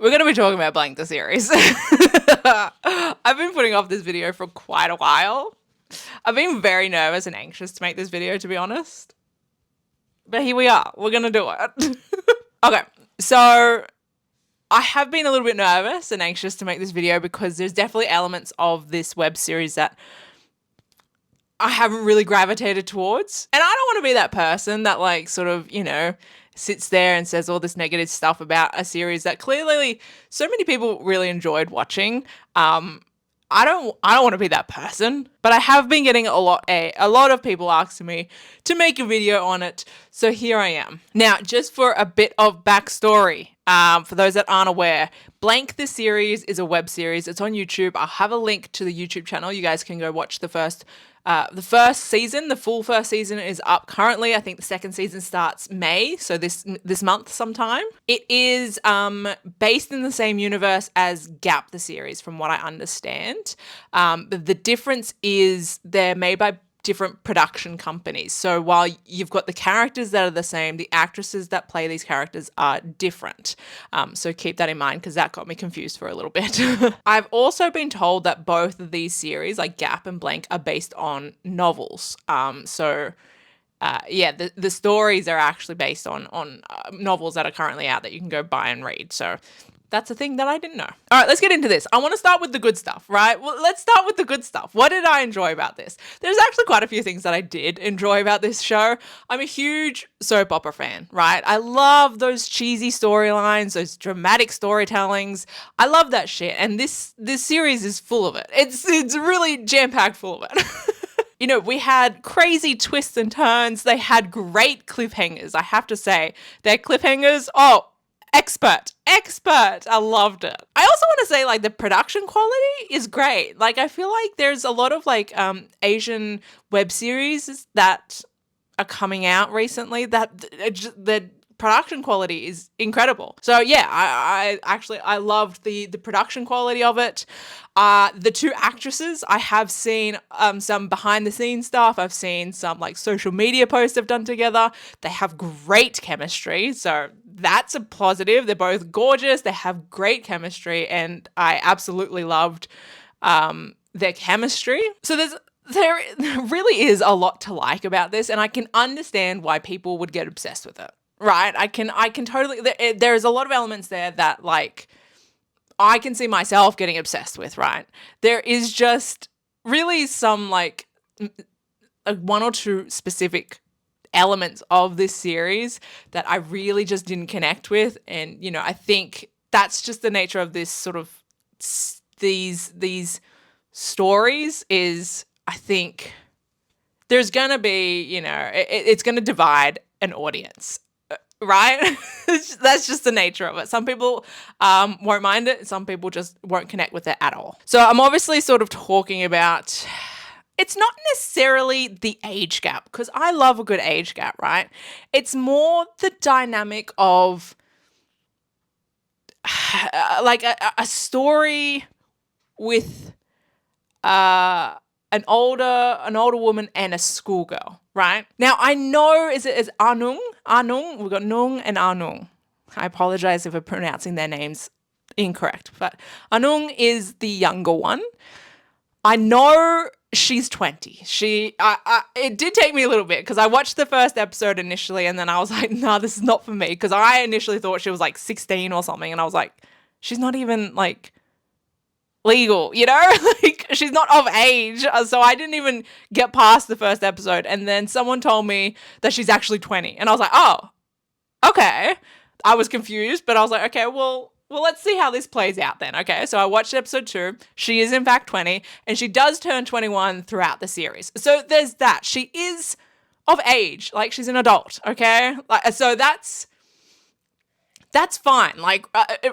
We're going to be talking about Blank the series. I've been putting off this video for quite a while. I've been very nervous and anxious to make this video, to be honest. But here we are. We're going to do it. Okay, so I have been a little bit nervous and anxious to make this video because there's definitely elements of this web series that I haven't really gravitated towards. And I don't want to be that person that like sort of, sits there and says all this negative stuff about a series that clearly so many people really enjoyed watching. I don't want to be that person, but I have been getting a lot of people asking me to make a video on it. So here I am. Now, just for a bit of backstory, for those that aren't aware, Blank the series is a web series. It's on YouTube. I'll have a link to the YouTube channel. You guys can go watch the first season. The full first season is up currently. I think the second season starts May, so this month sometime. It is based in the same universe as Gap the series, from what I understand. But the difference is they're made by different production companies. So while you've got the characters that are the same, the actresses that play these characters are different. So keep that in mind because that got me confused for a little bit. I've also been told that both of these series, like Gap and Blank, are based on novels. The stories are actually based on novels that are currently out that you can go buy and read. So that's a thing that I didn't know. All right, let's get into this. I want to start with the good stuff, right? Well, let's start with the good stuff. What did I enjoy about this? There's actually quite a few things that I did enjoy about this show. I'm a huge soap opera fan, right? I love those cheesy storylines, those dramatic storytellings. I love that shit. And this series is full of it. It's really jam-packed full of it. We had crazy twists and turns. They had great cliffhangers, I have to say. Their cliffhangers, expert. I loved it. I also want to say like the production quality is great. Like I feel like there's a lot of like Asian web series that are coming out recently that the production quality is incredible. So yeah, I loved the production quality of it. The two actresses, I have seen some behind the scenes stuff. I've seen some like social media posts they've done together. They have great chemistry. So that's a positive. They're both gorgeous. They have great chemistry and I absolutely loved their chemistry. So there really is a lot to like about this and I can understand why people would get obsessed with it. Right? I can totally, there's a lot of elements there that like I can see myself getting obsessed with, right? There is just really some like one or two specific elements of this series that I really just didn't connect with. And, I think that's just the nature of this sort of these stories is I think there's going to be, it's going to divide an audience. Right? That's just the nature of it. Some people won't mind it. Some people just won't connect with it at all. So I'm obviously sort of talking about, it's not necessarily the age gap because I love a good age gap, right? It's more the dynamic of like a story with an older woman and a schoolgirl, right? Now I know is Anung? Anung, we've got Nung and Anung. I apologize if I'm pronouncing their names incorrect, but Anung is the younger one. I know she's 20. It did take me a little bit because I watched the first episode initially and then I was like, nah, this is not for me because I initially thought she was like 16 or something and I was like, she's not even like legal, like she's not of age. So I didn't even get past the first episode. And then someone told me that she's actually 20. And I was like, oh, okay. I was confused, but I was like, okay, well, let's see how this plays out then. Okay. So I watched episode 2. She is in fact 20 and she does turn 21 throughout the series. So there's that. She is of age. Like she's an adult. Okay. So that's fine. Like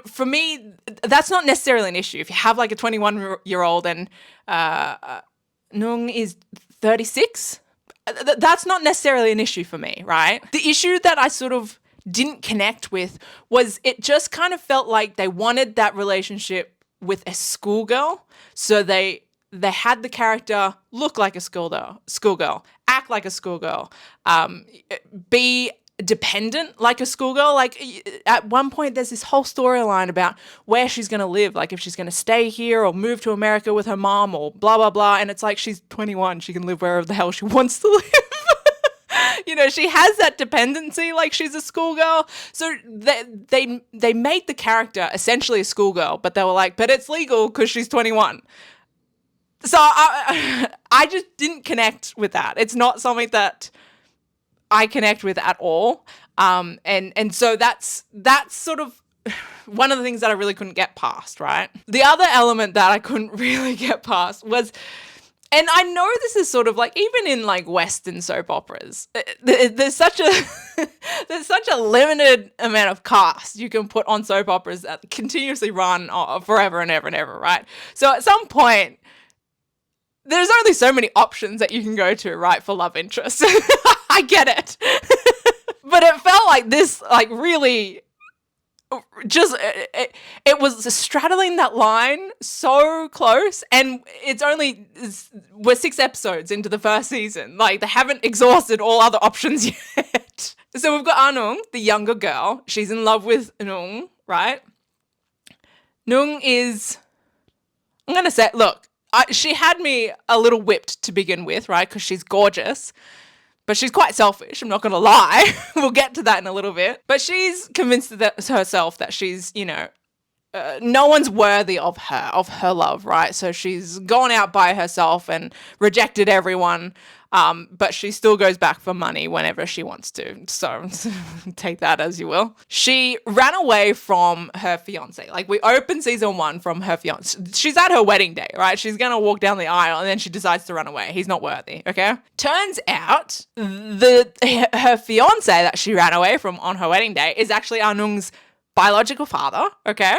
for me, that's not necessarily an issue. If you have like a 21-year-old and Nung is 36, that's not necessarily an issue for me, right? The issue that I sort of didn't connect with was it just kind of felt like they wanted that relationship with a schoolgirl. So they had the character look like a schoolgirl, act like a schoolgirl, be dependent like a schoolgirl. Like at one point there's this whole storyline about where she's going to live, like if she's going to stay here or move to America with her mom or blah blah blah, and it's like she's 21, she can live wherever the hell she wants to live. She has that dependency like she's a schoolgirl. So they made the character essentially a schoolgirl, but they were like, but it's legal because she's 21. So I just didn't connect with that. It's not something that I connect with at all. And so that's sort of one of the things that I really couldn't get past, right? The other element that I couldn't really get past was, and I know this is sort of like, even in like Western soap operas, there's such a limited amount of cast you can put on soap operas that continuously run forever and ever and ever, right? So at some point, there's only so many options that you can go to, right, for love interest. I get it. But it felt like this, like really just, it was straddling that line so close, and we're 6 episodes into the first season. Like, they haven't exhausted all other options yet. So we've got Anung, the younger girl. She's in love with Nung, right? Nung is, I'm going to say, look, she had me a little whipped to begin with, right? Because she's gorgeous. But she's quite selfish, I'm not going to lie. We'll get to that in a little bit. But she's convinced herself that she's, no one's worthy of her love, right? So she's gone out by herself and rejected everyone, but she still goes back for money whenever she wants to. So take that as you will. She ran away from her fiance. Like, we open season 1 from her fiance. She's at her wedding day, right? She's going to walk down the aisle and then she decides to run away. He's not worthy, okay? Turns out her fiance that she ran away from on her wedding day is actually Anung's biological father, okay?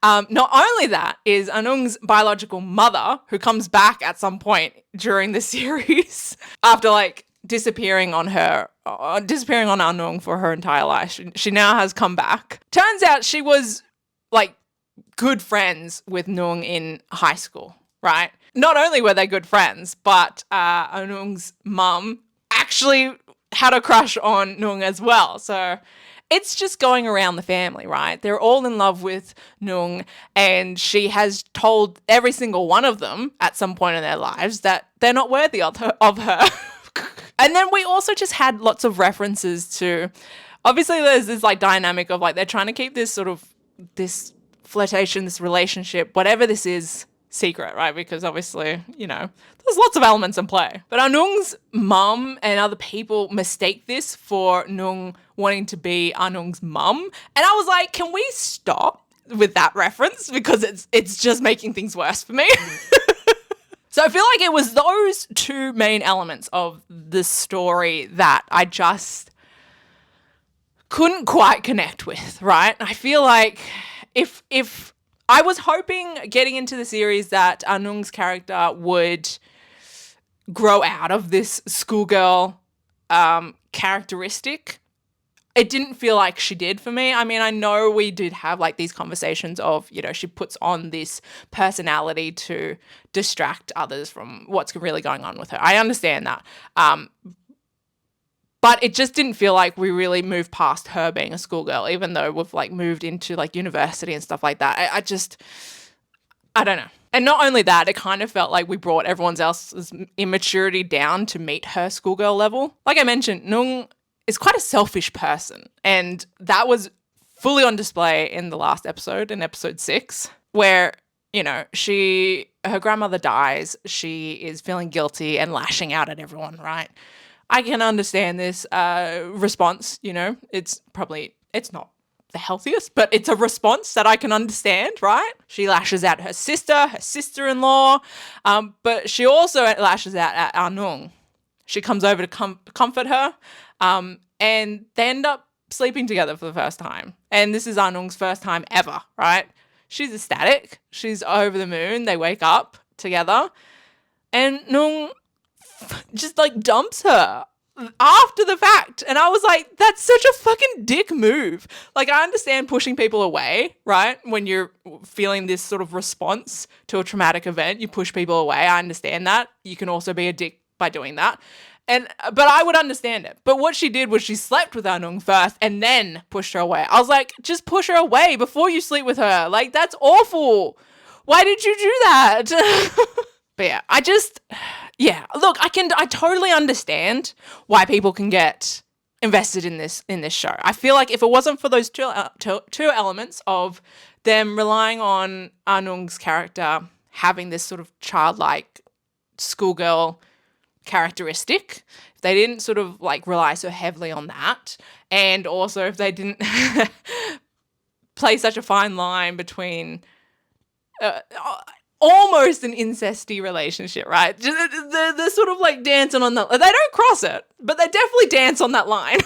Not only that, is Anung's biological mother, who comes back at some point during the series after like disappearing on Anung for her entire life. She now has come back. Turns out she was like good friends with Nung in high school, right? Not only were they good friends, but Anung's mum actually had a crush on Nung as well. So it's just going around the family, right? They're all in love with Nung, and she has told every single one of them at some point in their lives that they're not worthy of her. And then we also just had lots of references to, obviously there's this like dynamic of like they're trying to keep this sort of, this flirtation, this relationship, whatever this is, secret, right? Because obviously, there's lots of elements in play. But Anung's mum and other people mistake this for Nung wanting to be Anung's mum. And I was like, can we stop with that reference? Because it's just making things worse for me. So I feel like it was those 2 main elements of the story that I just couldn't quite connect with, right? I feel like if I was hoping getting into the series that Anung's character would grow out of this schoolgirl characteristic. It didn't feel like she did for me. I mean, I know we did have like these conversations of, she puts on this personality to distract others from what's really going on with her. I understand that. But it just didn't feel like we really moved past her being a schoolgirl, even though we've like moved into like university and stuff like that. I don't know. And not only that, it kind of felt like we brought everyone else's immaturity down to meet her schoolgirl level. Like I mentioned, Nung is quite a selfish person, and that was fully on display in the last episode, in episode 6, where, her grandmother dies, she is feeling guilty and lashing out at everyone, right? I can understand this response, it's not the healthiest, but it's a response that I can understand, right? She lashes out at her sister-in-law, but she also lashes out at Anung. She comes over to comfort her, and they end up sleeping together for the first time. And this is Anung's first time ever, right? She's ecstatic. She's over the moon. They wake up together, and Nung just like dumps her after the fact. And I was like, that's such a fucking dick move. Like, I understand pushing people away, right? When you're feeling this sort of response to a traumatic event, you push people away. I understand that. You can also be a dick by doing that. And but I would understand it. But what she did was she slept with Anung first and then pushed her away. I was like, just push her away before you sleep with her. Like, that's awful. Why did you do that? But yeah, yeah, look, I totally understand why people can get invested in this show. I feel like if it wasn't for those two elements of them relying on Anung's character having this sort of childlike schoolgirl characteristic, if they didn't sort of like rely so heavily on that, and also if they didn't play such a fine line between almost an incesty relationship, right? They're sort of like dancing on that. They don't cross it, but they definitely dance on that line.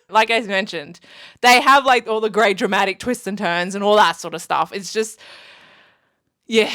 Like I mentioned, they have like all the great dramatic twists and turns and all that sort of stuff. It's just, yeah,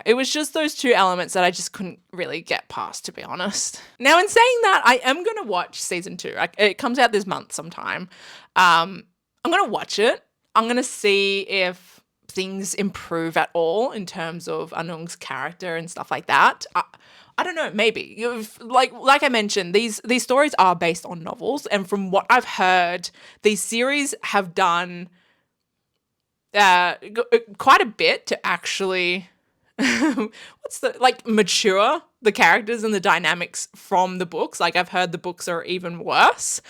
it was just those two elements that I just couldn't really get past, to be honest. Now, in saying that, I am going to watch season 2. It comes out this month sometime. I'm going to watch it. I'm going to see if things improve at all in terms of Anung's character and stuff like that. I don't know, maybe. Like I mentioned, these stories are based on novels, and from what I've heard, these series have done quite a bit to actually mature the characters and the dynamics from the books. Like, I've heard the books are even worse.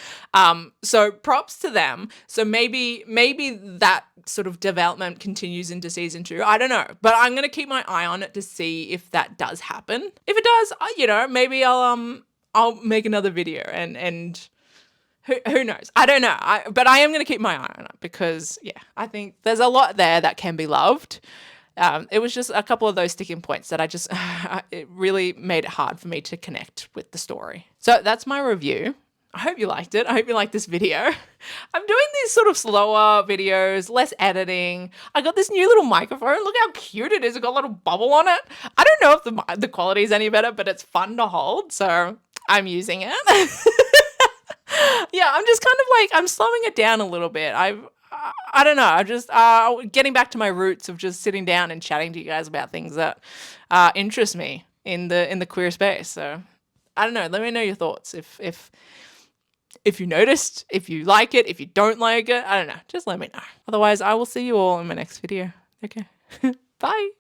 So props to them. So maybe that sort of development continues into season 2. I don't know, but I'm gonna keep my eye on it to see if that does happen. If it does, maybe I'll make another video and who knows? I don't know. But I am going to keep my eye on it because, yeah, I think there's a lot there that can be loved. It was just a couple of those sticking points that it really made it hard for me to connect with the story. So that's my review. I hope you liked it. I hope you liked this video. I'm doing these sort of slower videos, less editing. I got this new little microphone. Look how cute it is. It's got a little bubble on it. I don't know if the quality is any better, but it's fun to hold. So I'm using it. Yeah, I'm just kind of like, I'm slowing it down a little bit. I don't know. I'm just getting back to my roots of just sitting down and chatting to you guys about things that interest me in the queer space. So I don't know. Let me know your thoughts. If you noticed, if you like it, if you don't like it, I don't know. Just let me know. Otherwise, I will see you all in my next video. Okay. Bye.